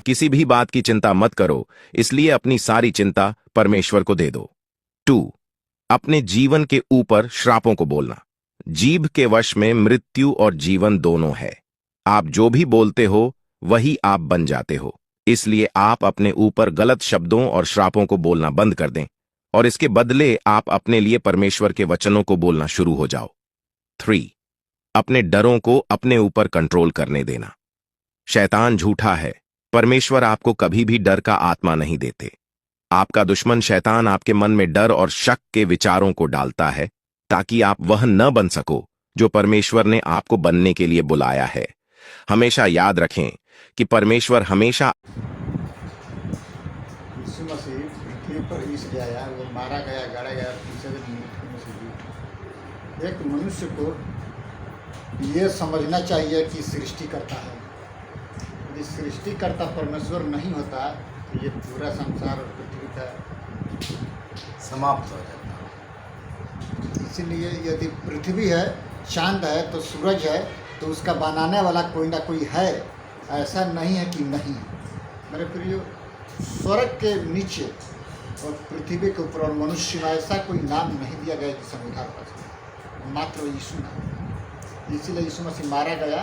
किसी भी बात की चिंता मत करो, इसलिए अपनी सारी चिंता परमेश्वर को दे दो। 2. अपने जीवन के ऊपर श्रापों को बोलना। जीभ के वश में मृत्यु और जीवन दोनों है। आप जो भी बोलते हो वही आप बन जाते हो। इसलिए आप अपने ऊपर गलत शब्दों और श्रापों को बोलना बंद कर दें और इसके बदले आप अपने लिए परमेश्वर के वचनों को बोलना शुरू हो जाओ। 3. अपने डरों को अपने ऊपर कंट्रोल करने देना। शैतान झूठा है। परमेश्वर आपको कभी भी डर का आत्मा नहीं देते। आपका दुश्मन शैतान आपके मन में डर और शक के विचारों को डालता है ताकि आप वह न बन सको जो परमेश्वर ने आपको बनने के लिए बुलाया है। हमेशा याद रखें कि परमेश्वर हमेशा यीशु मसीह पृथ्वी पर इसलिए आया, वो मारा गया, गाड़ा गया, तीसरे दिन मृत्यु में से जी। एक मनुष्य को ये समझना चाहिए कि सृष्टिकर्ता है। यदि सृष्टिकर्ता परमेश्वर नहीं होता तो ये पूरा संसार और पृथ्वी का समाप्त हो जाता। इसीलिए यदि पृथ्वी है, चांद है, तो सूरज है, तो उसका बनाने वाला कोई ना कोई है। ऐसा नहीं है कि नहीं। मेरे प्रियो, स्वर्ग के नीचे और पृथ्वी के ऊपर और मनुष्य में ऐसा कोई नाम नहीं दिया गया जिसमें उद्धार कर सके, मात्र यीशु नाम। इसीलिए यीशु मसीह मारा गया,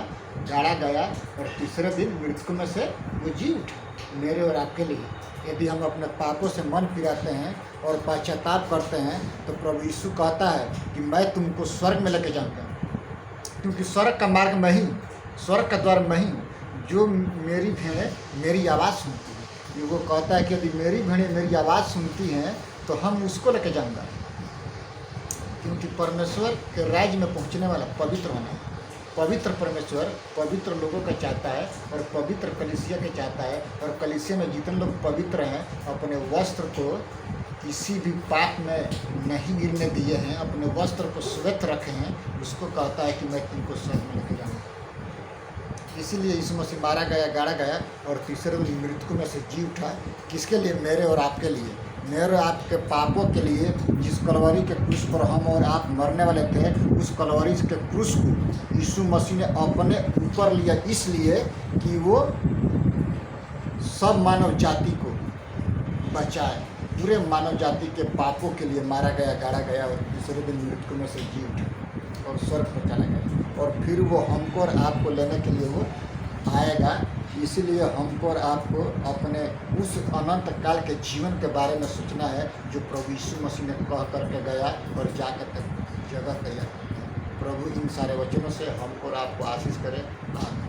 गाड़ा गया और तीसरे दिन मृत्यु में से वो जी उठा मेरे और आपके लिए। यदि हम अपने पापों से मन फिराते हैं और पश्चाताप करते हैं तो प्रभु यीशु कहता है कि मैं तुमको स्वर्ग में लेके जाऊँगा, क्योंकि स्वर्ग का मार्ग मैं ही हूँ, स्वर्ग का द्वार मैं ही हूँ। जो मेरी भेड़ें मेरी आवाज़ सुनती है, वो कहता है कि यदि मेरी भेड़ें मेरी आवाज़ सुनती हैं तो हम उसको लेके जाऊँगा, क्योंकि परमेश्वर के राज्य में पहुंचने वाला पवित्र होना है। पवित्र परमेश्वर पवित्र लोगों का चाहता है और पवित्र कलीसिया के चाहता है। और कलीसिया में जितने लोग पवित्र हैं अपने वस्त्र को किसी भी पाप में नहीं गिरने दिए हैं, अपने वस्त्र को श्वेत रखे हैं, उसको कहता है कि मैं तुमको स्वर्ग में लेके जाऊँगा। इसीलिए यीशु मसीह मारा गया, गाड़ा गया और तीसरे दिन मृत्यु में से जी उठा। किसके लिए? मेरे और आपके लिए, मेरे और आपके पापों के लिए। जिस कलवरी के क्रूस पर हम और आप मरने वाले थे, उस कलवरी के क्रूस को यीशु मसीह ने अपने ऊपर लिया, इसलिए कि वो सब मानव जाति को बचाए। पूरे मानव जाति के पापों के लिए मारा गया, गाड़ा गया और तीसरे दिन मृत्यु में से जी उठा और स्वर्ग पर चला गया। और फिर वो हमको और आपको लेने के लिए वो आएगा। इसीलिए हमको और आपको अपने उस अनंत काल के जीवन के बारे में सोचना है जो प्रभु यीशु मसीह ने कह करके गया और जा कर जगह तैयार। प्रभु इन सारे वचनों से हमको और आपको आशीष करें। आमीन।